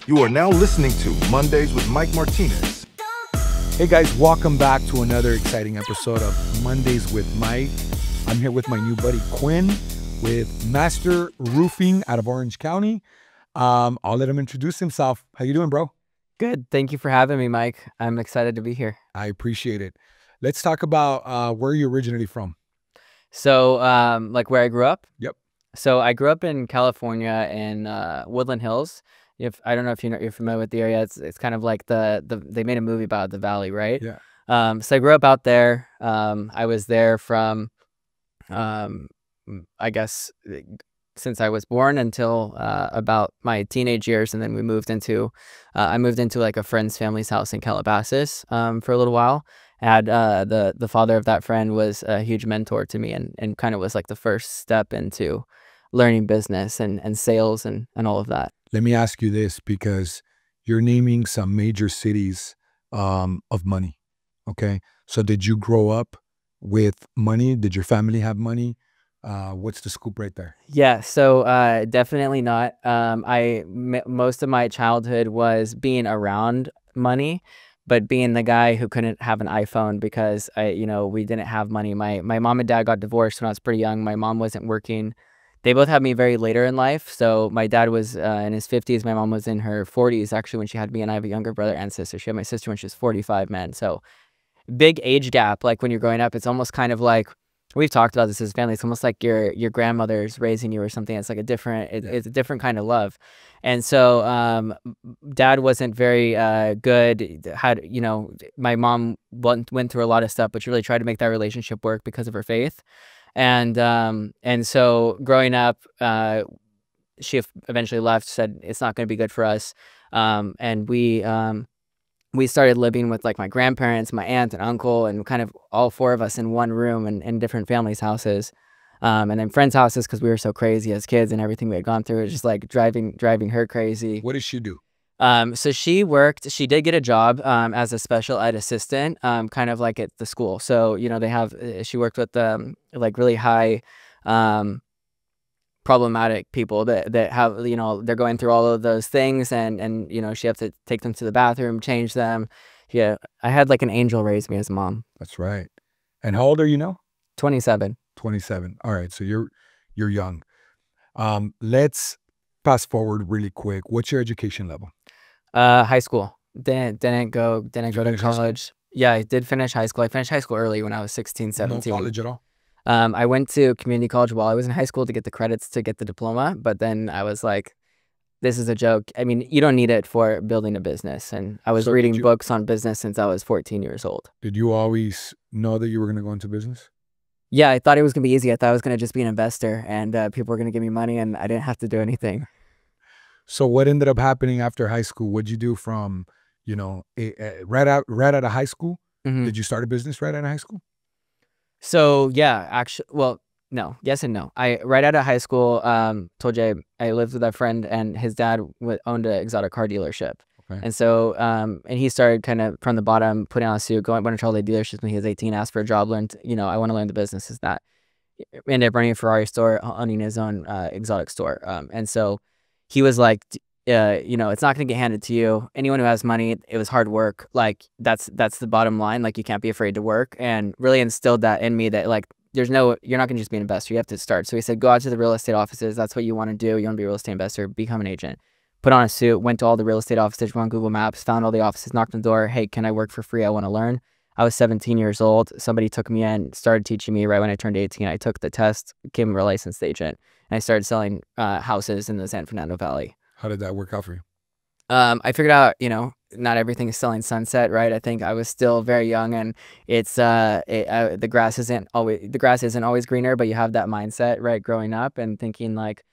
You are now listening to Mondays with Mike Martinez. Hey guys, welcome back to another exciting episode of Mondays with Mike. I'm here with my new buddy Quinn with Master Roofing out of Orange County. I'll let him introduce himself. How you doing, bro? Good. Thank you for having me, Mike. I'm excited to be here. I appreciate it. Let's talk about where you're originally from. So, like where I grew up? Yep. So I grew up in California in Woodland Hills. If I don't know if you're familiar with the area, it's kind of like they made a movie about the valley, right? Yeah. So I grew up out there. I was there from, I guess, since I was born until about my teenage years, and then we moved into, I moved into like a friend's family's house in Calabasas for a little while. And the father of that friend was a huge mentor to me, and kind of was like the first step into learning business and sales and all of that. Let me ask you this, because you're naming some major cities of money. Okay. So did you grow up with money? Did your family have money? What's the scoop right there? Yeah, so definitely not. Most of my childhood was being around money, but being the guy who couldn't have an iPhone because we didn't have money. My mom and dad got divorced when I was pretty young. My mom wasn't working. They both had me very later in life. So my dad was in his 50s. My mom was in her 40s, actually, when she had me, and I have a younger brother and sister. She had my sister when she was 45, man. So big age gap. Like when you're growing up, it's almost kind of like, we've talked about this as a family. It's almost like your grandmother's raising you or something. It's like it's a different kind of love. And so dad wasn't very good. My mom went through a lot of stuff, but she really tried to make that relationship work because of her faith. And so growing up, she eventually left, said it's not going to be good for us. And we started living with like my grandparents, my aunt and uncle, and kind of all four of us in one room and in different families' houses. And then friends' houses, because we were so crazy as kids and everything we had gone through. It was just like driving her crazy. What did she do? So she did get a job as a special ed assistant, kind of like at the school. So, she worked with like really high problematic people that have, they're going through all of those things, and she have to take them to the bathroom, change them. Yeah, I had like an angel raise me as a mom. That's right. And how old are you now? 27. 27. All right. So you're young. Let's fast forward really quick. What's your education level? High school. Didn't go to college. Yeah, I did finish high school. I finished high school early when I was 16, 17. No college at all? I went to community college while I was in high school to get the credits to get the diploma, but then I was like, this is a joke. I mean, you don't need it for building a business. And I was reading books on business since I was 14 years old. Did you always know that you were going to go into business? Yeah, I thought it was going to be easy. I thought I was going to just be an investor, and people were going to give me money, and I didn't have to do anything. So what ended up happening after high school? What'd you do from, right out of high school? Mm-hmm. Did you start a business right out of high school? So yeah, actually, well, no, yes and no. Right out of high school, told you I lived with a friend, and his dad owned an exotic car dealership. Okay. And so, and he started kind of from the bottom, putting on a suit, went to all the dealerships when he was 18, asked for a job, learned, I want to learn the business. Is that ended up running a Ferrari store, owning his own exotic store. And so he was like, it's not going to get handed to you. Anyone who has money, it was hard work. Like that's the bottom line. Like you can't be afraid to work, and really instilled that in me that like, you're not going to just be an investor. You have to start. So he said, go out to the real estate offices. That's what you want to do. You want to be a real estate investor, become an agent. Put on a suit, went to all the real estate offices, went on Google Maps, found all the offices, knocked on the door. Hey, can I work for free? I want to learn. I was 17 years old. Somebody took me in, started teaching me right when I turned 18. I took the test, became a licensed agent, and I started selling houses in the San Fernando Valley. How did that work out for you? I figured out, not everything is selling sunset, right? I think I was still very young, and it's the grass isn't always greener, but you have that mindset, right? Growing up and thinking like,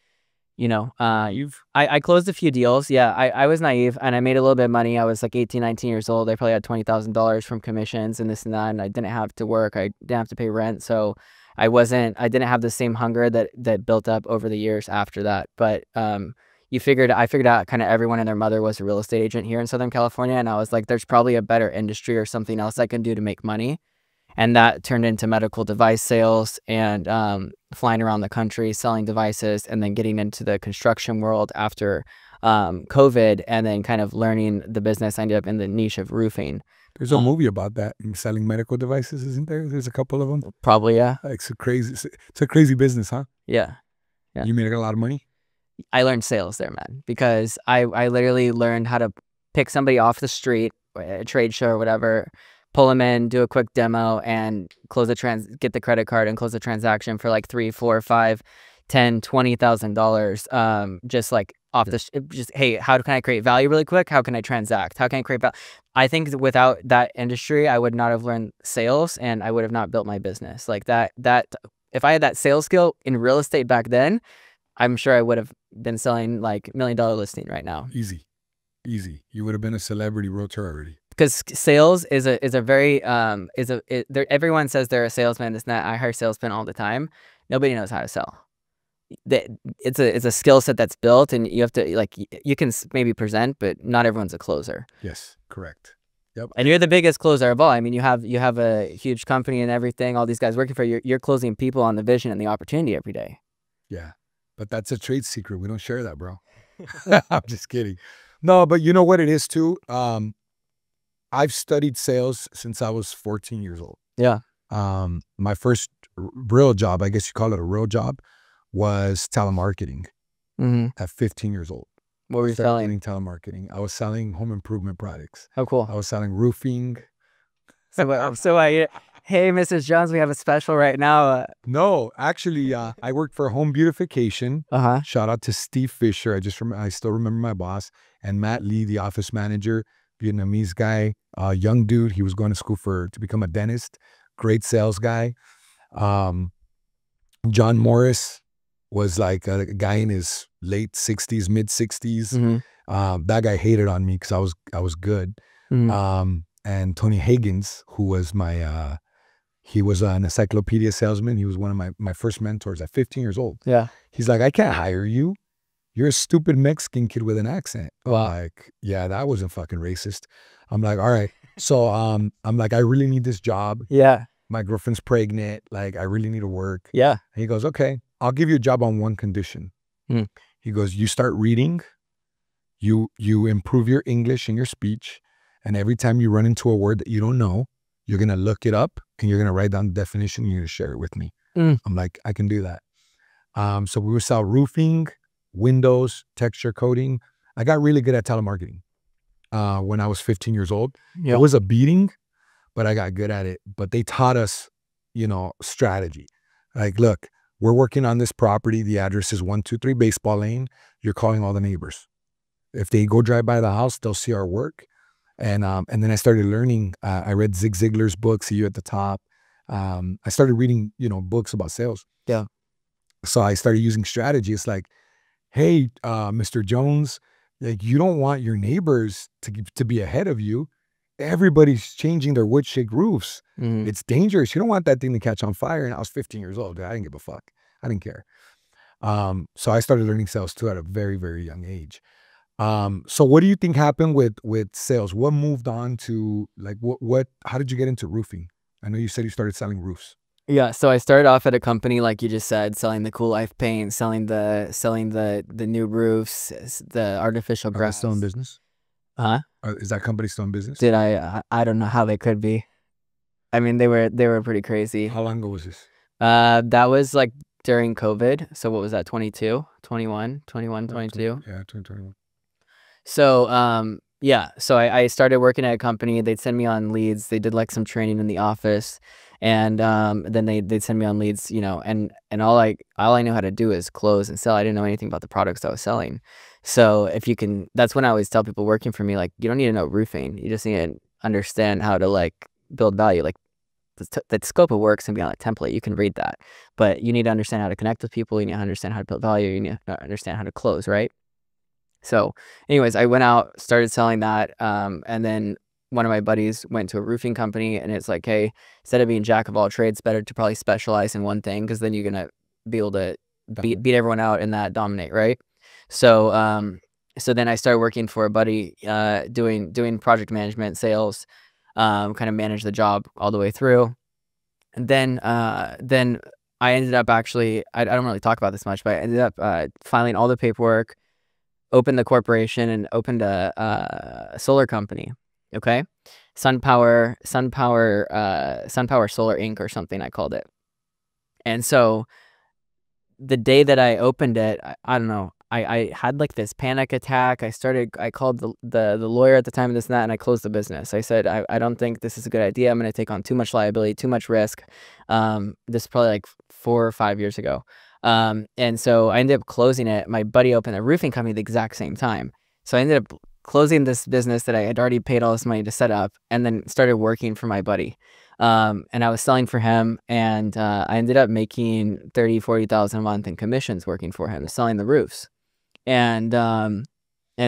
I closed a few deals. Yeah, I was naive, and I made a little bit of money. I was like 18, 19 years old. I probably had $20,000 from commissions and this and that, and I didn't have to work. I didn't have to pay rent, so I didn't have the same hunger that built up over the years after that. But I figured out kind of everyone and their mother was a real estate agent here in Southern California, and I was like, there's probably a better industry or something else I can do to make money. And that turned into medical device sales and flying around the country selling devices, and then getting into the construction world after COVID, and then kind of learning the business. I ended up in the niche of roofing. There's a movie about that, selling medical devices, isn't there? There's a couple of them. Probably, yeah. It's a crazy business, huh? Yeah. Yeah. You made a lot of money? I learned sales there, man, because I literally learned how to pick somebody off the street, a trade show or whatever, pull them in, do a quick demo, and get the credit card and close the transaction for like $3, $4, $5, $10, $20,000. Just like hey, how can I create value really quick? How can I transact? How can I create value? I think without that industry, I would not have learned sales, and I would have not built my business like that. If I had that sales skill in real estate back then, I'm sure I would have been selling like $1 million listing right now. Easy. You would have been a celebrity realtor already. Because sales is a very everyone says they're a salesman. It's not. I hire salesmen all the time. Nobody knows how to sell. It's a skill set that's built, and you have to, like, you can maybe present, but not everyone's a closer. Yes, correct. Yep. And you're the biggest closer of all. I mean, you have a huge company and everything. All these guys working for you. You're closing people on the vision and the opportunity every day. Yeah, but that's a trade secret. We don't share that, bro. I'm just kidding. No, but you know what it is too. I've studied sales since I was 14 years old. Yeah. My first real job, I guess you call it a real job, was telemarketing at 15 years old. What were you selling? Telemarketing. I was selling home improvement products. How cool. I was selling roofing. Hey, Mrs. Jones, we have a special right now. No, actually, I worked for Home Beautification. Shout out to Steve Fisher. I still remember my boss, and Matt Lee, the office manager, Vietnamese guy, young dude. He was going to school to become a dentist. Great sales guy. John Morris was like a guy in his late 60s, mid 60s. That guy hated on me because I was good. And Tony Higgins, who was he was an encyclopedia salesman. He was one of my first mentors at 15 years old. Yeah. He's like, I can't hire you. You're a stupid Mexican kid with an accent. Wow. Like, yeah, that wasn't fucking racist. I'm like, all right. So I'm like, I really need this job. Yeah. My girlfriend's pregnant. Like, I really need to work. Yeah. And he goes, okay, I'll give you a job on one condition. He goes, you start reading, you improve your English and your speech, and every time you run into a word that you don't know, you're going to look it up and you're going to write down the definition and you're going to share it with me. I'm like, I can do that. So we would sell roofing, windows, texture coating. I got really good at telemarketing when I was 15 years old. It was a beating, but I got good at it. But they taught us, strategy. Like, look, we're working on this property. The address is 123 Baseball Lane. You're calling all the neighbors. If they go drive by the house, they'll see our work. And then I started learning. I read Zig Ziglar's book, See You at the Top. I started reading, books about sales. Yeah. So I started using strategy. It's like, hey, Mr. Jones, like, you don't want your neighbors to be ahead of you. Everybody's changing their wood shake roofs. It's dangerous. You don't want that thing to catch on fire. And I was 15 years old. I didn't give a fuck. I didn't care. So I started learning sales too at a very, very young age. So what do you think happened with sales? What moved on to, like, how did you get into roofing? I know you said you started selling roofs. Yeah, so I started off at a company, like you just said, selling the Cool Life paint, selling the new roofs, the artificial grass. Still in business? Is that company still in business? I don't know how they could be. I mean, they were pretty crazy. How long ago was this? That was like during COVID. So what was that? 22, 21, 22? Yeah, 2021. So, yeah, so I started working at a company. They'd send me on leads. They did like some training in the office, and then they'd send me on leads, and all I knew how to do is close and sell. I didn't know anything about the products I was selling. So that's when I always tell people working for me, like, you don't need to know roofing. You just need to understand how to, like, build value. Like, the scope of work's gonna be on a template. You can read that, but you need to understand how to connect with people. You need to understand how to build value. You need to understand how to close, right? So anyways, I went out, started selling that. And then one of my buddies went to a roofing company, and it's like, hey, instead of being jack of all trades, better to probably specialize in one thing, because then you're going to be able to beat everyone out in that, dominate, right? So so then I started working for a buddy, doing project management, sales, kind of manage the job all the way through. And then I ended up actually, I don't really talk about this much, but I ended up filing all the paperwork, opened the corporation and opened a solar company. Okay, SunPower Solar Inc. or something I called it. And so the day that I opened it, I don't know. I had like this panic attack. I called the lawyer at the time of this and that, and I closed the business. I said, I don't think this is a good idea. I'm going to take on too much liability, too much risk. This is probably like 4 or 5 years ago. And so I ended up closing it. My buddy opened a roofing company at the exact same time. So I ended up closing this business that I had already paid all this money to set up, and then started working for my buddy. And I was selling for him, and I ended up making $30,000-$40,000 a month in commissions working for him, selling the roofs. And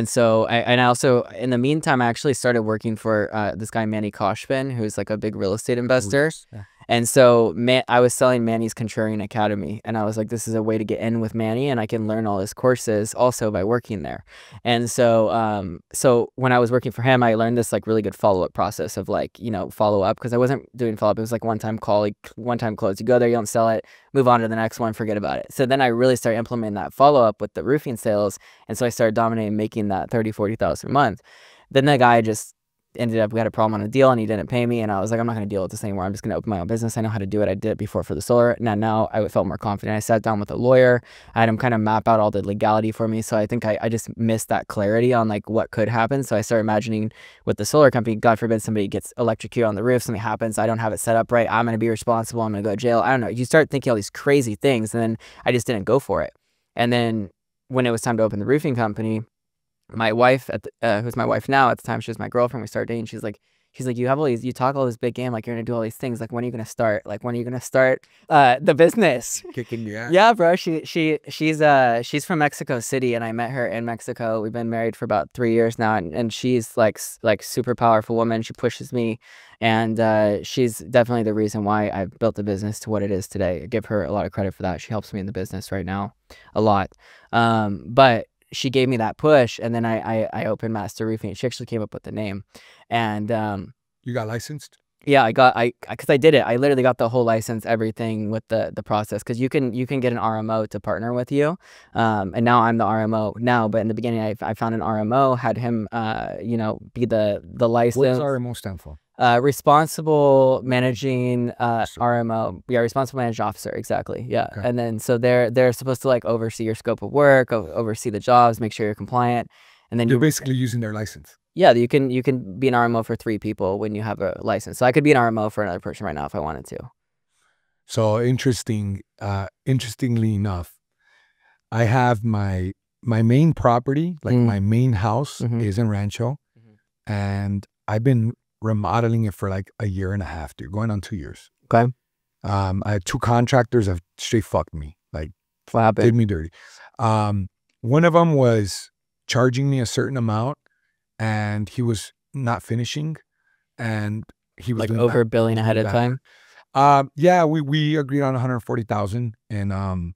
so I also, in the meantime, I actually started working for this guy Manny Koshpin, who's like a big real estate investor. Yeah. And so I was selling Manny's Contrarian Academy, and I was like, this is a way to get in with Manny, and I can learn all his courses also by working there. And so so when I was working for him, I learned this like really good follow-up process of like, you know, follow up, because I wasn't doing follow-up. It was like one-time call, like one-time close. You go there, you don't sell it, move on to the next one, forget about it. So then I really started implementing that follow-up with the roofing sales, and so I started dominating, making that $30,000-$40,000 a month. Then the guy just ended up, we had a problem on a deal, and he didn't pay me, and I was like, I'm not going to deal with this anymore. I'm just going to open my own business. I know how to do it. I did it before for the solar. Now I felt more confident. I sat down with a lawyer. I had him kind of map out all the legality for me. So I think I just missed that clarity on like what could happen. So I started imagining with the solar company, God forbid somebody gets electrocuted on the roof, something happens, I don't have it set up right, I'm going to be responsible, I'm going to go to jail. I don't know. You start thinking all these crazy things, and then I just didn't go for it. And then when it was time to open the roofing company, my wife, who's my wife now, at the time she was my girlfriend, we started dating, she's like, you have all these, you talk all this big game, like you're gonna do all these things. Like, when are you gonna start? Like, when are you gonna start the business? Kicking you out. Yeah, bro. She's from Mexico City, and I met her in Mexico. We've been married for about 3 years now, and she's like super powerful woman. She pushes me, and she's definitely the reason why I've built the business to what it is today. I give her a lot of credit for that. She helps me in the business right now a lot. But she gave me that push, and then I opened Master Roofing. She actually came up with the name. And You got licensed? yeah, because I did it. I literally got the whole license, everything with the process, because you can get an RMO to partner with you. And now I'm the RMO now, but in the beginning I found an RMO, had him you know, be the license. What does RMO stand for? Responsible managing RMO. Yeah, responsible managing officer, exactly. Yeah. Okay. And then so they're supposed to like oversee your scope of work, oversee the jobs, make sure you're compliant. And then You're basically using their license. yeah, you can be an RMO for 3 people when you have a license. So I could be an RMO for another person right now if I wanted to. So interestingly enough, I have my main property, like my main house is in Rancho, and I've been remodeling it for like 1.5 years, dude, going on 2 years. Okay. I had 2 contractors that straight fucked me, like What happened? did me dirty. One of them was charging me a certain amount, and he was not finishing, and he was Like doing over bad. billing ahead of bad. time? Yeah, we agreed on 140,000, and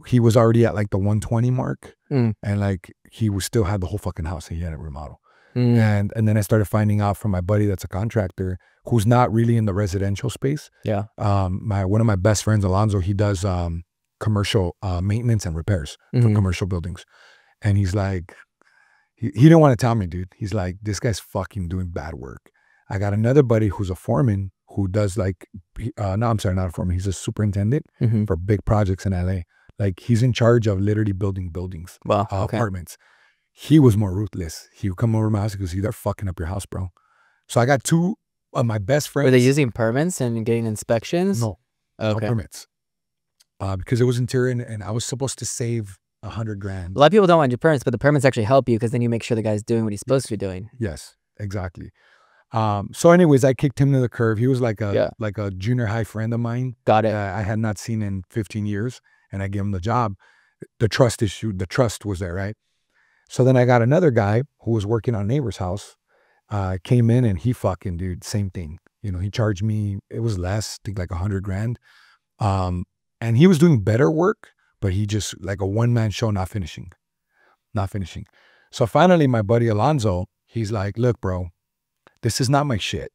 he was already at like the 120 mark, and like he was still had the whole fucking house that he had to remodel. And then I started finding out from my buddy that's a contractor who's not really in the residential space. Yeah. One of my best friends, Alonzo, he does commercial maintenance and repairs for commercial buildings, and he's like, he didn't want to tell me, dude. He's like, this guy's fucking doing bad work. I got another buddy who's a foreman who does like, no, I'm sorry, not a foreman. He's a superintendent for big projects in LA. Like, he's in charge of literally building buildings, Wow. Okay. apartments. He was more ruthless. He would come over to my house and goes, they're fucking up your house, bro. So I got 2 of my best friends. Were they using permits and getting inspections? No, Okay. no permits. Because it was interior, and I was supposed to save $100,000. A lot of people don't want to do permits, but the permits actually help you because then you make sure the guy's doing what he's supposed to be doing. Yes, exactly. So anyways, I kicked him to the curb. He was like a junior high friend of mine. Got it. I had not seen in 15 years, and I gave him the job. The trust issue, the trust was there, right? So then I got another guy who was working on a neighbor's house, came in, and he fucking, dude, same thing. You know, he charged me, it was less, I think like $100,000. And he was doing better work, but he just like a one-man show, not finishing. So finally, my buddy Alonzo, he's like, look, bro, this is not my shit.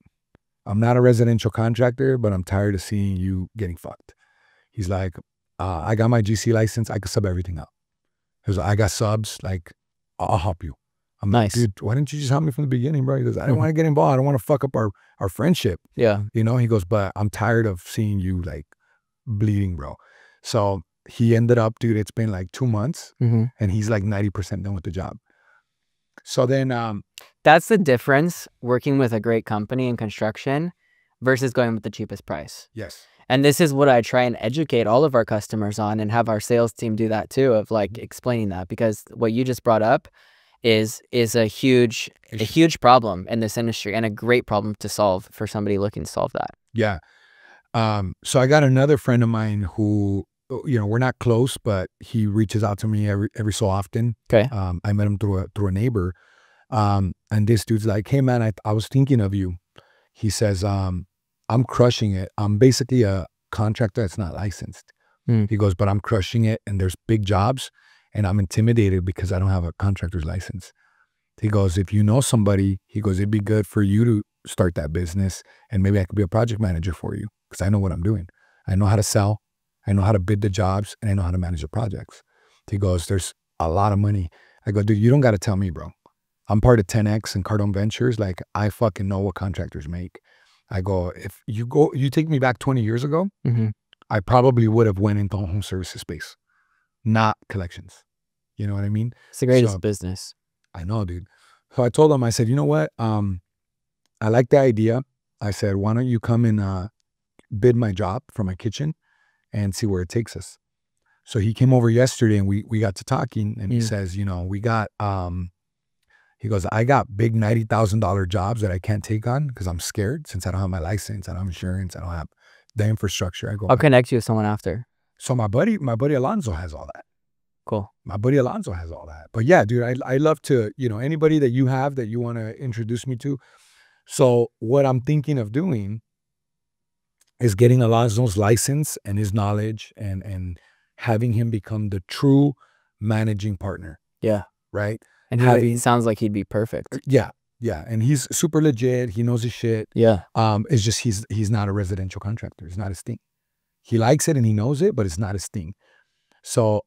I'm not a residential contractor, but I'm tired of seeing you getting fucked. He's like, I got my GC license. I could sub everything out. He was like, I got subs. Like, I'll help you. I'm Nice. like, dude, why didn't you just help me from the beginning, bro? He goes, I didn't want to get involved. I don't want to fuck up our friendship. Yeah. You know, he goes, but I'm tired of seeing you like bleeding, bro. So he ended up, dude, it's been like 2 months and he's like 90% done with the job. So then, that's the difference working with a great company in construction versus going with the cheapest price. yes. And this is what I try and educate all of our customers on, and have our sales team do that too, of like explaining that, because what you just brought up is a huge problem in this industry, and a great problem to solve for somebody looking to solve that. Yeah. So I got another friend of mine who, you know, we're not close, but he reaches out to me every so often. Okay. I met him through a neighbor. And this dude's like, hey man, I was thinking of you. He says, I'm crushing it. I'm basically a contractor that's not licensed. He goes, but I'm crushing it, and there's big jobs, and I'm intimidated because I don't have a contractor's license. He goes, if you know somebody, he goes, it'd be good for you to start that business, and maybe I could be a project manager for you, because I know what I'm doing. I know how to sell, I know how to bid the jobs, and I know how to manage the projects. He goes, there's a lot of money. I go, dude, you don't got to tell me, bro. I'm part of 10X and Cardone Ventures. Like, I fucking know what contractors make. I go, if you take me back 20 years ago, I probably would have went into home services space, not collections. You know what I mean? It's the greatest business. I know, dude. So I told him, I said, you know what? I like the idea. I said, why don't you come and bid my job for my kitchen and see where it takes us? So he came over yesterday and we got to talking, and he says, you know, we got, he goes, I got big $90,000 jobs that I can't take on because I'm scared, since I don't have my license, I don't have insurance, I don't have the infrastructure. I go, I'll connect you with someone after. so my buddy Alonzo has all that. Cool. My buddy Alonzo has all that. But yeah, dude, I love to, you know, anybody that you have that you want to introduce me to. So what I'm thinking of doing is getting Alonzo's license and his knowledge, and having him become the true managing partner. Yeah. Right. And he sounds like he'd be perfect. Yeah. Yeah. And he's super legit. He knows his shit. Yeah. It's just, he's not a residential contractor. It's not his thing. He likes it and he knows it, but it's not his thing. So,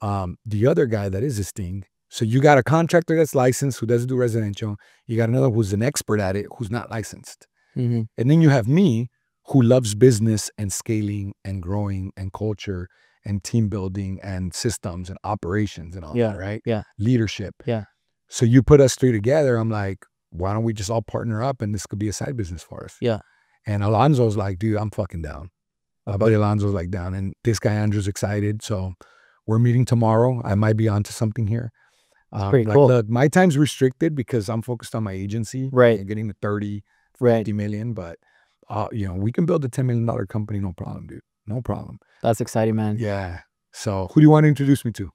the other guy that is his thing. So you got a contractor that's licensed who doesn't do residential. You got another who's an expert at it, who's not licensed. And then you have me, who loves business and scaling and growing and culture and team building and systems and operations and all that, right? Yeah. Leadership. Yeah. So you put us three together. I'm like, why don't we just all partner up, and this could be a side business for us? Yeah. And Alonzo's like, dude, I'm fucking down. My buddy Alonzo's like down, and this guy Andrew's excited. So we're meeting tomorrow. I might be onto something here. Pretty cool. Look, my time's restricted because I'm focused on my agency. Right. And getting to 30, Right. 50 million. But, you know, we can build a $10 million company. No problem, dude. No problem. That's exciting, man. Yeah. So who do you want to introduce me to?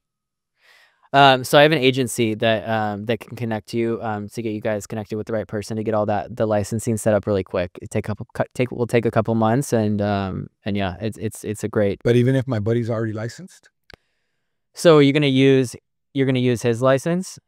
So I have an agency that that can connect you to get you guys connected with the right person to get all the licensing set up really quick. It will take a couple months, and yeah, it's a great. But even if my buddy's already licensed? So you're gonna use his license?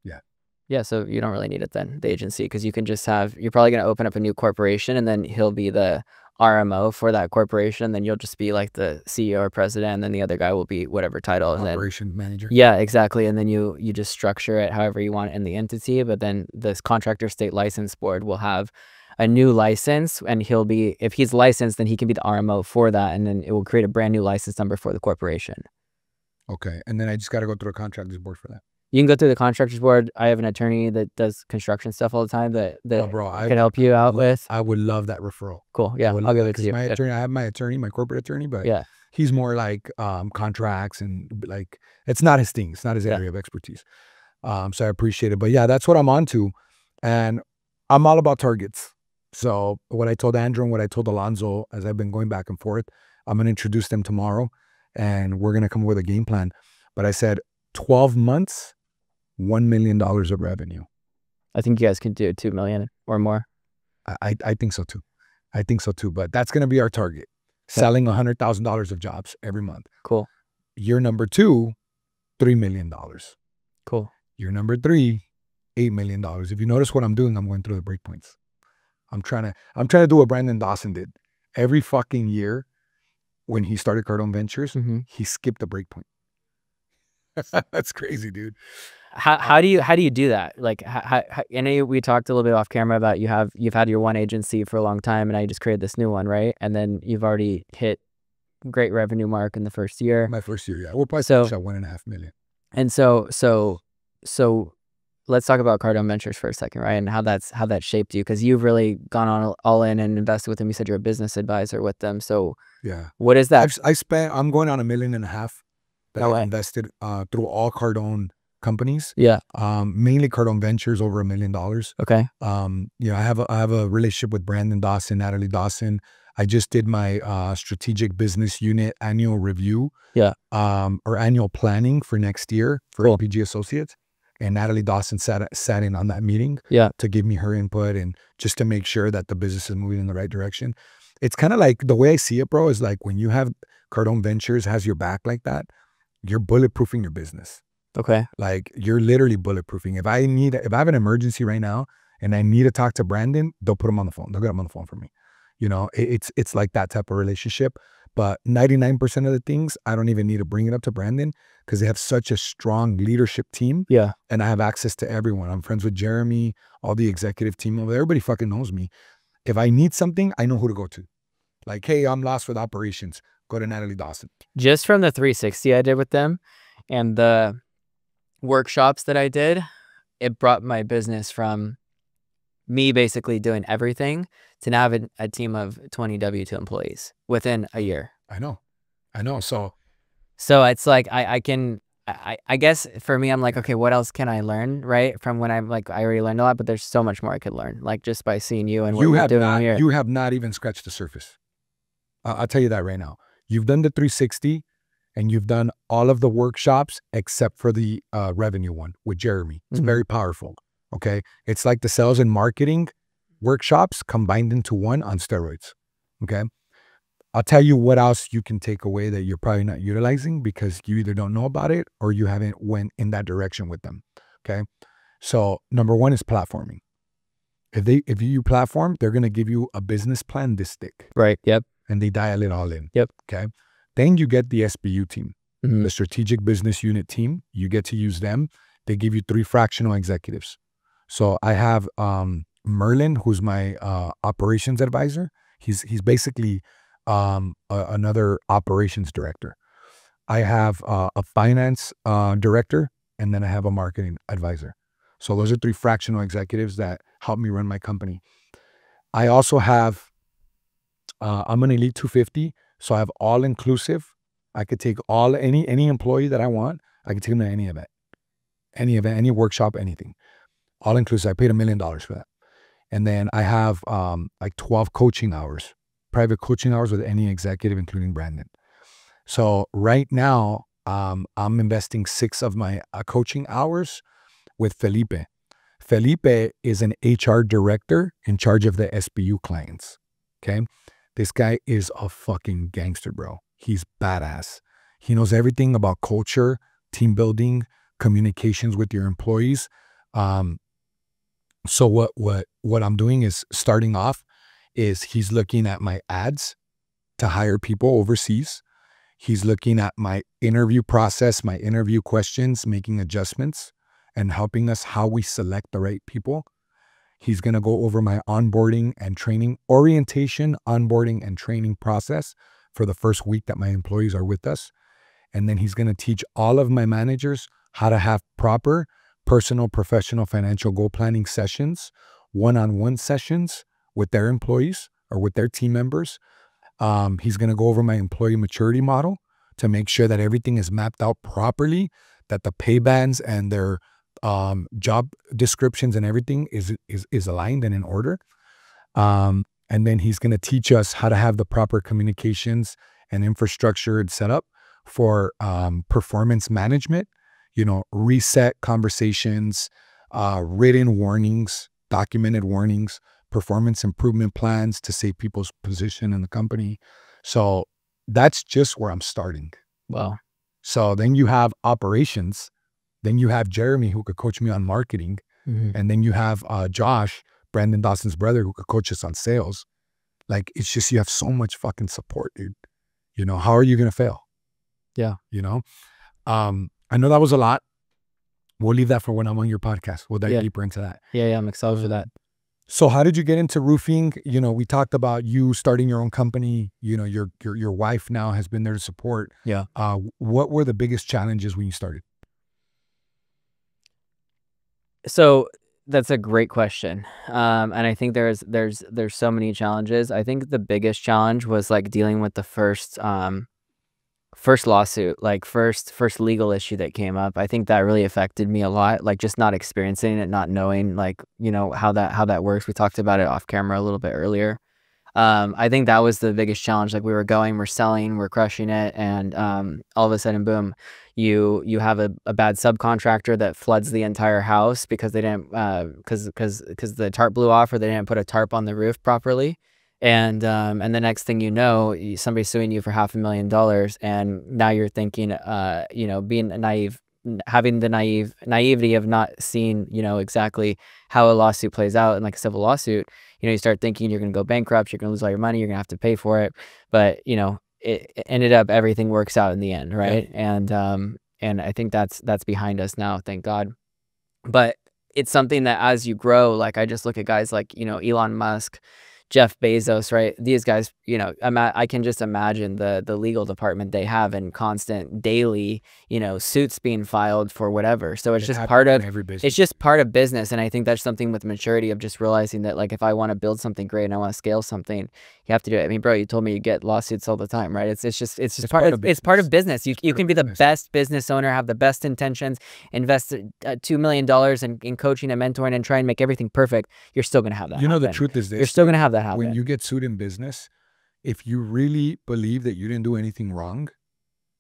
Yeah. Yeah, so you don't really need it then, the agency, because you can just you're probably gonna open up a new corporation, and then he'll be the RMO for that corporation, and then you'll just be like the CEO or president, and then the other guy will be whatever title. Operation manager. Yeah, exactly. And then you just structure it however you want in the entity, but then this contractor state license board will have a new license, and he'll be, if he's licensed, then he can be the RMO for that, and then it will create a brand new license number for the corporation. Okay. And then I just got to go through a contractors board for that. You can go through the contractors board. I have an attorney that does construction stuff all the time that can help you out with. I would love that referral. Cool. Yeah, I'll give it to you. My attorney, I have my attorney, my corporate attorney, but yeah, he's more like contracts, and like, it's not his thing. It's not his area of expertise. So I appreciate it. But yeah, that's what I'm on to. And I'm all about targets. So what I told Andrew and what I told Alonzo, as I've been going back and forth, I'm going to introduce them tomorrow, and we're going to come up with a game plan. But I said 12 months, $1 million of revenue. I think you guys can do 2 million or more. I think so too. I think so too. But that's going to be our target. Selling $100,000 of jobs every month. Cool. Year number 2, $3 million. Cool. Year number 3, $8 million. If you notice what I'm doing, I'm going through the breakpoints. I'm trying to do what Brandon Dawson did. Every fucking year when he started Cardone Ventures, he skipped a breakpoint. That's crazy, dude. How do you do that? Like, I know we talked a little bit off camera about you've had your one agency for a long time, and now you just created this new one, right? And then you've already hit great revenue mark in the first year. My first year, yeah. We're probably So- at 1.5 million. And so let's talk about Cardone Ventures for a second, right? And how that shaped you, because you've really gone all in and invested with them. You said you're a business advisor with them. So Yeah. what is that? I'm going on $1.5 million that No I way. invested through all Cardone companies. Yeah. Mainly Cardone Ventures, over $1 million. Okay. Yeah, I have a relationship with Brandon Dawson, Natalie Dawson. I just did my strategic business unit annual review. Yeah. Or annual planning for next year for Cool. LPG Associates. And Natalie Dawson sat in on that meeting Yeah. to give me her input and just to make sure that the business is moving in the right direction. It's kind of like, the way I see it, bro, is like when you have Cardone Ventures has your back like that, you're bulletproofing your business. Okay. Like, you're literally bulletproofing. If I have an emergency right now and I need to talk to Brandon, they'll put him on the phone. They'll get him on the phone for me. You know, it's like that type of relationship. But 99% of the things, I don't even need to bring it up to Brandon because they have such a strong leadership team. Yeah. And I have access to everyone. I'm friends with Jeremy, all the executive team over there. Everybody fucking knows me. If I need something, I know who to go to. Like, hey, I'm lost with operations. Go to Natalie Dawson. Just from the 360 I did with them and the workshops that I did, it brought my business from me basically doing everything to now having a team of 20 W2 employees within a year. I know. So it's like I guess for me, I'm like, okay, what else can I learn, right? From when I'm like, I already learned a lot, but there's so much more I could learn, like just by seeing you and what you're doing here. You have not even scratched the surface. I'll tell you that right now. You've done the 360 and you've done all of the workshops except for the revenue one with Jeremy. It's very powerful. Okay. It's like the sales and marketing workshops combined into one on steroids. Okay. I'll tell you what else you can take away that you're probably not utilizing because you either don't know about it or you haven't went in that direction with them. Okay. So number one is platforming. If you platform, they're going to give you a business plan this thick. Right. Yep. And they dial it all in. Yep. Okay. Then you get the SBU team, Mhm. the strategic business unit team. You get to use them. They give you 3 fractional executives. So I have Merlin, who's my operations advisor. He's basically another operations director. I have a finance director, and then I have a marketing advisor. So those are 3 fractional executives that help me run my company. I also have, I'm an Elite 250, so I have all inclusive. I could take any employee that I want. I could take them to any event, any workshop, anything. All inclusive. I paid $1 million for that. And then I have like 12 coaching hours, private coaching hours with any executive, including Brandon. So right now, I'm investing 6 of my coaching hours with Felipe. Felipe is an HR director in charge of the SBU clients. Okay. This guy is a fucking gangster, bro. He's badass. He knows everything about culture, team building, communications with your employees. So what I'm doing is starting off is he's looking at my ads to hire people overseas. He's looking at my interview process, my interview questions, making adjustments and helping us how we select the right people. He's going to go over my onboarding and training, orientation, onboarding and training process for the first week that my employees are with us. And then he's going to teach all of my managers how to have proper personal, professional, financial goal planning sessions, one-on-one sessions with their employees or with their team members. He's going to go over my employee maturity model to make sure that everything is mapped out properly, that the pay bands and their job descriptions and everything is aligned and in order. And then he's going to teach us how to have the proper communications and infrastructure and setup for performance management, you know, reset conversations, written warnings, documented warnings, performance improvement plans to save people's position in the company. So that's just where I'm starting. Wow. So then you have operations. Then you have Jeremy, who could coach me on marketing. And then you have Josh, Brandon Dawson's brother, who could coach us on sales. Like, it's just, you have so much fucking support, dude. You know, how are you going to fail? Yeah. You know, I know that was a lot, We'll leave that for when I'm on your podcast. We'll dive deeper into that. Yeah, I'm excited for that. So how did you get into roofing? You know, we talked about you starting your own company. You know, your wife now has been there to support. Yeah. What were the biggest challenges when you started? So that's a great question. And I think there's so many challenges. I think the biggest challenge was like dealing with the first lawsuit, like first legal issue that came up. I think that really affected me a lot, like just not experiencing it, not knowing like, you know, how that works. We talked about it off camera a little bit earlier. I think that was the biggest challenge. Like we're selling, we're crushing it, and all of a sudden, boom, you have a bad subcontractor that floods the entire house because they didn't because the tarp blew off, or they didn't put a tarp on the roof properly. And the next thing you know, somebody's suing you for $500,000, and now you're thinking, you know, being naive, having the naivety of not seeing, you know, exactly how a lawsuit plays out. And like a civil lawsuit, you know, you start thinking you're going to go bankrupt, you're going to lose all your money, you're going to have to pay for it. But, you know, it ended up, everything works out in the end, right? Yeah. And I think that's behind us now, thank God. But it's something that as you grow, like I just look at guys like, you know, Elon Musk, Jeff Bezos, right? These guys, you know, I can just imagine the legal department they have, and constant daily, you know, suits being filed for whatever. So it's just part of every business. It's just part of business. And I think that's something with maturity of just realizing that, like, if I want to build something great and I want to scale something, you have to do it. I mean, bro, you told me you get lawsuits all the time, right? It's just part of business. You can be the best business owner, have the best intentions, invest $2 million in coaching and mentoring, and try and make everything perfect. You're still gonna have that. You know, the truth is this: you're still gonna have that happen. When you get sued in business, if you really believe that you didn't do anything wrong,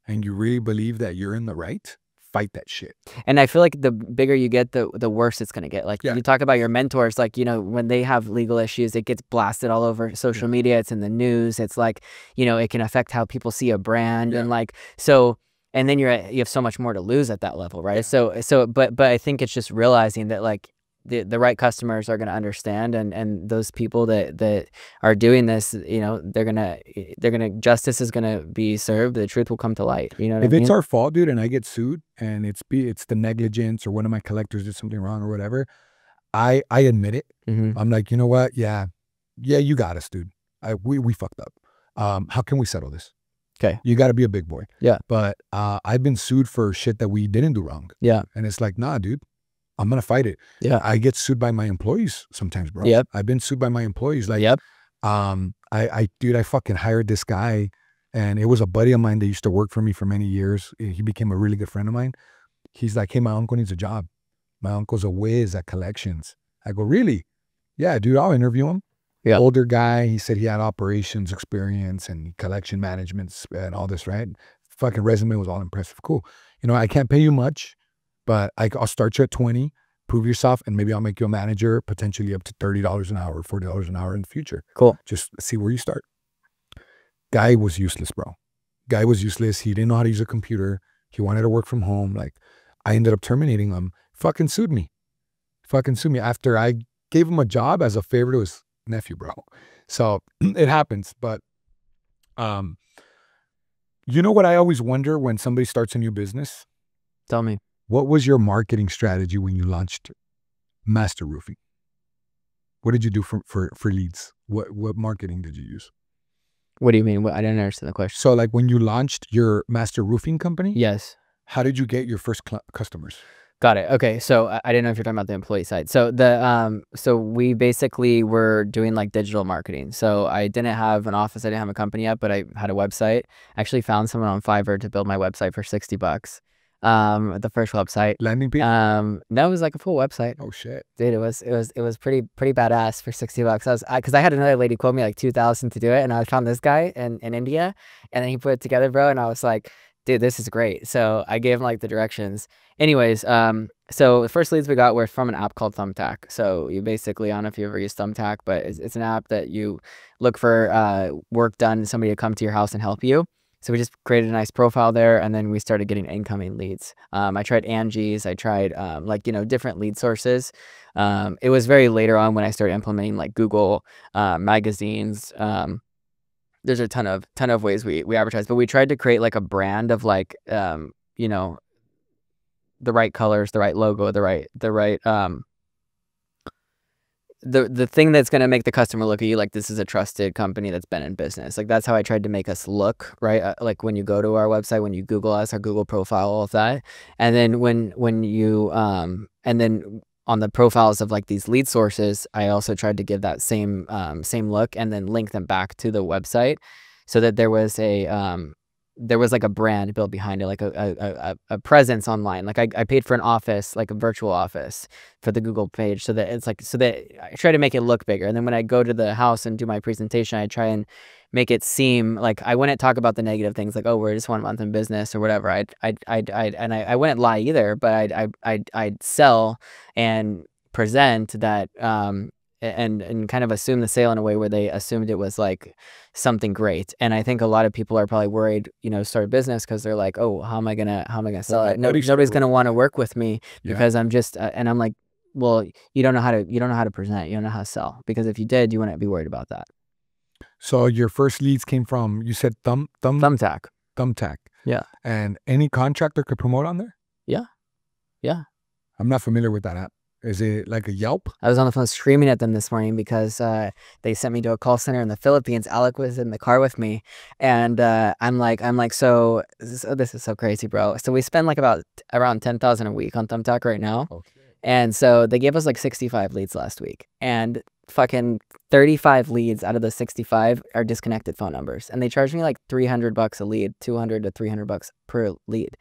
and you really believe that you're in the right, fight that shit. And I feel like the bigger you get, the worse it's going to get. Like you talk about your mentors, like, you know, when they have legal issues, it gets blasted all over social media. It's in the news. It's like, you know, it can affect how people see a brand. And like, so, and then you have so much more to lose at that level. Right. But I think it's just realizing that, like, the right customers are going to understand, and those people that are doing this, you know, they're gonna justice is gonna be served. The truth will come to light. You know what I mean? If it's our fault, dude, and I get sued, and it's the negligence, or one of my collectors did something wrong or whatever, I admit it. I'm like, you know what? Yeah, you got us, dude. We fucked up. How can we settle this? Okay. You got to be a big boy. Yeah. But I've been sued for shit that we didn't do wrong. Yeah. And it's like, nah, dude. I'm going to fight it. Yeah. I get sued by my employees sometimes, bro. Yep. I've been sued by my employees. Like, dude, I fucking hired this guy, and it was a buddy of mine that used to work for me for many years. He became a really good friend of mine. He's like, hey, my uncle needs a job. My uncle's a whiz at collections. I go, really? Yeah, dude, I'll interview him. Yeah. Older guy. He said he had operations experience and collection management and all this, right? Fucking resume was all impressive. Cool. You know, I can't pay you much, but I'll start you at 20, prove yourself, and maybe I'll make you a manager, potentially up to $30 an hour, $40 an hour in the future. Cool. Just see where you start. Guy was useless, bro. Guy was useless. He didn't know how to use a computer. He wanted to work from home. Like, I ended up terminating him. Fucking sued me. After I gave him a job as a favor to his nephew, bro. So it happens. But you know what I always wonder when somebody starts a new business? Tell me. What was your marketing strategy when you launched Master Roofing? What did you do for leads? What marketing did you use? What do you mean? I didn't understand the question. So, like, when you launched your Master Roofing company, yes. How did you get your first customers? Got it. Okay, so I didn't know if you're talking about the employee side. So so we basically were doing like digital marketing. So I didn't have an office, I didn't have a company yet, but I had a website. I actually found someone on Fiverr to build my website for $60. The first website. Landing page? No, it was like a full website. Oh shit. Dude, it was pretty badass for $60. Because I had another lady quote me like $2,000 to do it, and I found this guy in India, and then he put it together, bro, and I was like, dude, this is great. So I gave him like the directions. Anyways, so the first leads we got were from an app called Thumbtack. So you basically, I don't know if you ever use Thumbtack, but it's an app that you look for work done, somebody to come to your house and help you. So we just created a nice profile there, and then we started getting incoming leads. I tried Angie's, I tried like, you know, different lead sources. It was very later on when I started implementing like Google magazines. There's a ton of ways we advertise, but we tried to create like a brand of like, you know, right colors, the right logo, the right the thing that's going to make the customer look at you like this is a trusted company that's been in business. Like that's how I tried to make us look, right? Like when you go to our website, when you Google us, our Google profile, all of that. And then when you and then on the profiles of like these lead sources, I also tried to give that same look and then link them back to the website so that there was like a brand built behind it, like a presence online. Like I paid for an office, like a virtual office for the Google page so that it's like, so that I try to make it look bigger. And then when I go to the house and do my presentation, I try and make it seem like I wouldn't talk about the negative things like, oh, we're just 1 month in business or whatever. I wouldn't lie either, but I'd sell and present that, and kind of assume the sale in a way where they assumed it was like something great. And I think a lot of people are probably worried, start a business because they're like, oh, how am I gonna sell it? Nobody's gonna want to work with me because I'm just and I'm like, well, you don't know how to present, you don't know how to sell, because if you did, you wouldn't be worried about that. So your first leads came from, you said Thumbtack. Thumbtack. Yeah. And any contractor could promote on there? Yeah. I'm not familiar with that app. Is it like a Yelp? I was on the phone screaming at them this morning because they sent me to a call center in the Philippines. Alec was in the car with me, and I'm like, so this is so crazy, bro. So we spend like around 10,000 a week on Thumbtack right now. Okay. And so they gave us like 65 leads last week, and fucking 35 leads out of the 65 are disconnected phone numbers, and they charge me like $300 a lead, $200 to $300 per lead.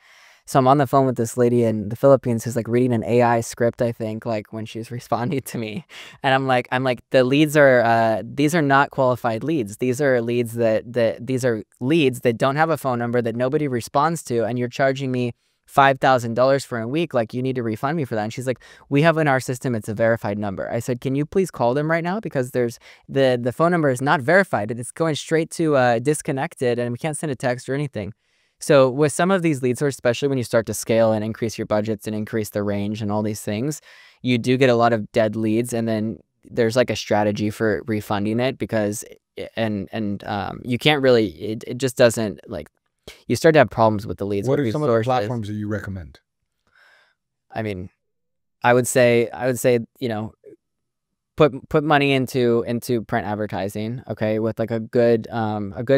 So I'm on the phone with this lady in the Philippines who's like reading an AI script, I think, like when she's responding to me. And I'm like, the leads are, these are not qualified leads. These are leads these are leads that don't have a phone number that nobody responds to. And you're charging me $5,000 for a week. Like, you need to refund me for that. And she's like, we have in our system, it's a verified number. I said, can you please call them right now? Because there's the phone number is not verified and it's going straight to disconnected, and we can't send a text or anything. So with some of these lead sources, especially when you start to scale and increase your budgets and increase the range and all these things, you do get a lot of dead leads. And then there's like a strategy for refunding it, because, you can't really, it just doesn't, like, you start to have problems with the leads. What are some of the platforms that you recommend? I mean, I would say, put money into print advertising, okay, with like a good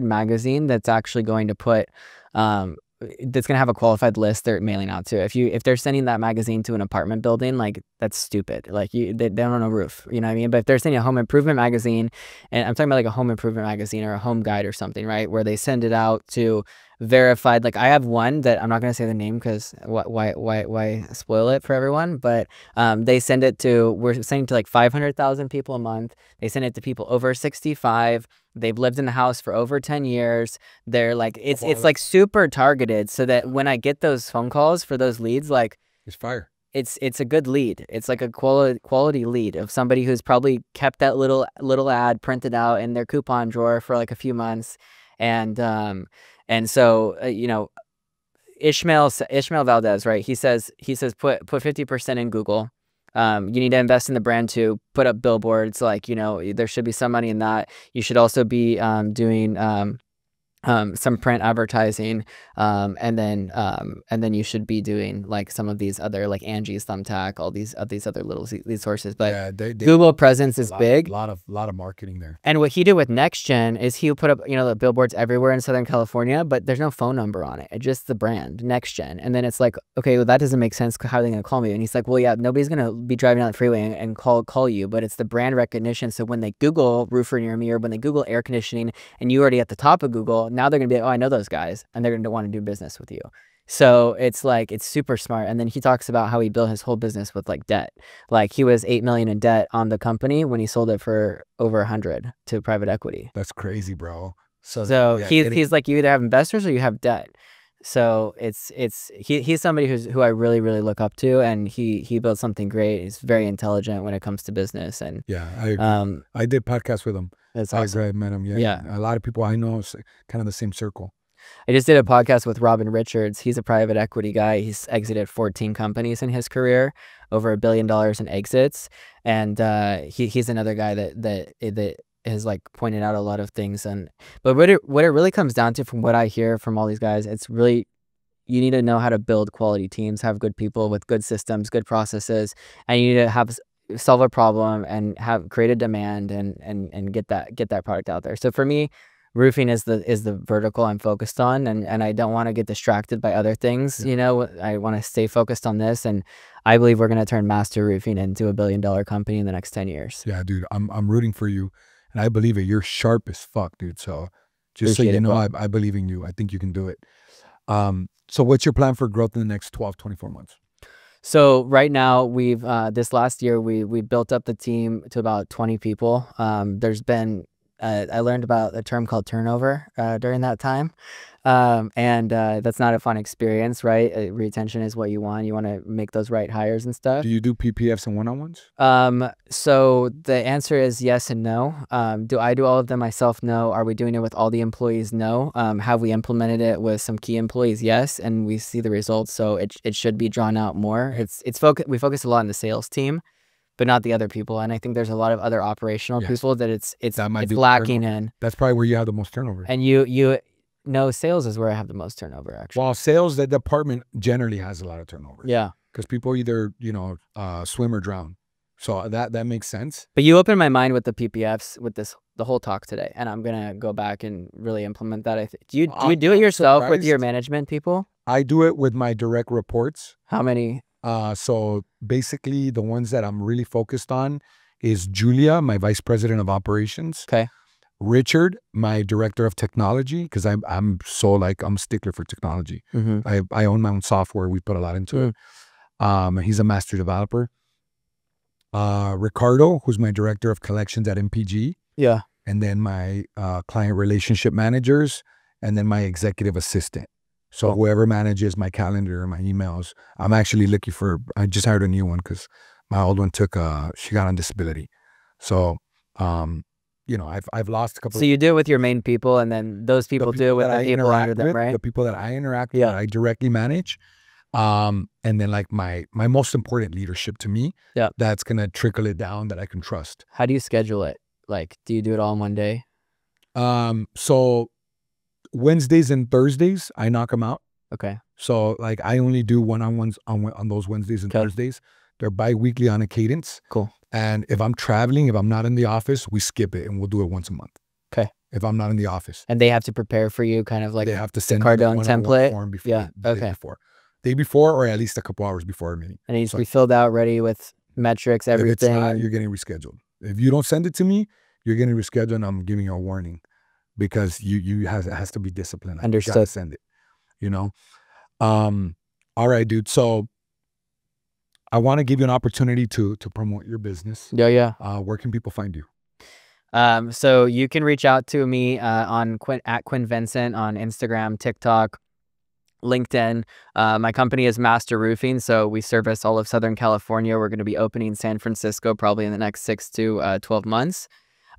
magazine that's actually going to put that's gonna have a qualified list they're mailing out to. If they're sending that magazine to an apartment building, like, that's stupid. Like, they don't own a roof, you know what I mean? But if they're sending a home improvement magazine, and I'm talking about like a home improvement magazine or a home guide or something, right, where they send it out to verified, like I have one that I'm not gonna say the name because why spoil it for everyone, but we're sending to like 500,000 people a month. They send it to people over 65. They've lived in the house for over 10 years. They're like, it's like super targeted, so that when I get those phone calls for those leads, like, it's fire. It's a good lead. It's like a quality lead of somebody who's probably kept that little ad printed out in their coupon drawer for like a few months. And so, Ishmael Valdez, right? He says put 50% in Google. You need to invest in the brand too. Put up billboards. Like, there should be some money in that. You should also be doing some print advertising, and then you should be doing like some of these other, like Angie's, Thumbtack, all these other little lead sources. But yeah, Google presence is big. A lot of marketing there. And what he did with NextGen is he would put up the billboards everywhere in Southern California, but there's no phone number on it. It's just the brand NextGen. And then it's like, okay, well, that doesn't make sense. How are they gonna call me? And he's like, well, yeah, nobody's gonna be driving down the freeway and call you, but it's the brand recognition. So when they Google roofer near me, or when they Google air conditioning, and you're already at the top of Google, now they're gonna be like, oh, I know those guys, and they're gonna want to do business with you. So it's like, it's super smart. And then he talks about how he built his whole business with like debt. Like, he was $8 million in debt on the company when he sold it for over 100 to private equity. That's crazy, bro. So yeah, he's like, you either have investors or you have debt. So he's somebody who I really, really look up to, and he built something great. He's very intelligent when it comes to business. And yeah, I did podcasts with him. That's awesome. I met him. Yeah. A lot of people I know, kind of the same circle. I just did a podcast with Robin Richards. He's a private equity guy. He's exited 14 companies in his career, over $1 billion in exits. And he's another guy that has like pointed out a lot of things. But what it really comes down to, from what I hear from all these guys, it's really, you need to know how to build quality teams, have good people with good systems, good processes, and you need to have solve a problem and have create a demand and get that product out there. So for me, roofing is the vertical I'm focused on, and I don't want to get distracted by other things. You know, I want to stay focused on this, and I believe we're going to turn Master Roofing into a $1 billion company in the next 10 years. Yeah, dude, I'm rooting for you, and I believe it. You're sharp as fuck, dude. So just so you know, I believe in you. I think you can do it. So what's your plan for growth in the next 12, 24 months? So right now we've this last year we built up the team to about 20 people. There's been I learned about a term called turnover during that time. And that's not a fun experience, right? Retention is what you want. You want to make those right hires and stuff. Do you do PPFs and one-on-ones? So the answer is yes and no. Do I do all of them myself? No. Are we doing it with all the employees? No. Have we implemented it with some key employees? Yes. And we see the results. So it should be drawn out more. We focus a lot on the sales team, but not the other people. And I think there's a lot of other operational people that it's lacking in. That's probably where you have the most turnover. And no, sales is where I have the most turnover, actually. Well, sales, the department generally has a lot of turnover. Yeah. Because people either, swim or drown. So that makes sense. But you opened my mind with the PPFs, with the whole talk today. And I'm going to go back and really implement that. Do you do it yourself with your management people? I do it with my direct reports. How many? So basically the ones that I'm really focused on is Julia, my vice president of operations. Okay. Richard, my director of technology, because I'm a stickler for technology. I own my own software. We put a lot into it. He's a master developer. Ricardo, who's my director of collections at MPG. Yeah. And then my client relationship managers, and then my executive assistant. So whoever manages my calendar, my emails. I'm actually looking I just hired a new one because my old one she got on disability. So, I've lost a couple. So you do it with your main people, and then those people do it with the people under them, right? The people that I interact with, that I directly manage. And then like my most important leadership to me, that's going to trickle it down that I can trust. How do you schedule it? Like, do you do it all in one day? So Wednesdays and Thursdays, I knock them out. Okay. So like I only do one-on-ones on those Wednesdays and Thursdays. They're bi-weekly on a cadence. Cool. And if I'm traveling, if I'm not in the office, we skip it and we'll do it once a month. Okay. If I'm not in the office. And they have to prepare for you, kind of like they have to send Cardone template form before, day before or at least a couple hours before a meeting. And it needs to be filled out, ready with metrics, everything. If it's not, you're getting rescheduled. If you don't send it to me, you're getting rescheduled, and I'm giving you a warning because it has to be disciplined. Understood. You gotta send it. All right, dude. So I want to give you an opportunity to promote your business. Yeah. Where can people find you? So you can reach out to me on at Quinn Vincent on Instagram, TikTok, LinkedIn. My company is Master Roofing, so we service all of Southern California. We're going to be opening San Francisco probably in the next 6 to 12 months.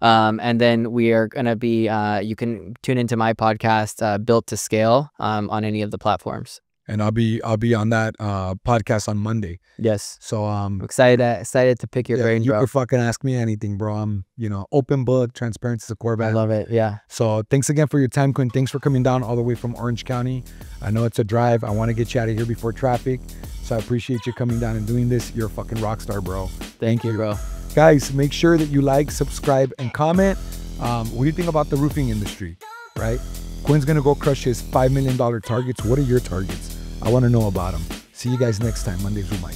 And then we are going to be, you can tune into my podcast, Built to Scale, on any of the platforms. And I'll be on that podcast on Monday. Yes. So I'm excited to pick your brain. You can fucking ask me anything, bro. I'm open book. Transparency is a core value. I love it. Yeah. So thanks again for your time, Quinn. Thanks for coming down all the way from Orange County. I know it's a drive. I want to get you out of here before traffic. So I appreciate you coming down and doing this. You're a fucking rock star, bro. Thank you, bro. Guys, make sure that you like, subscribe, and comment. What do you think about the roofing industry, right? Quinn's going to go crush his $5 million targets. What are your targets? I want to know about them. See you guys next time, Mondays with Mike.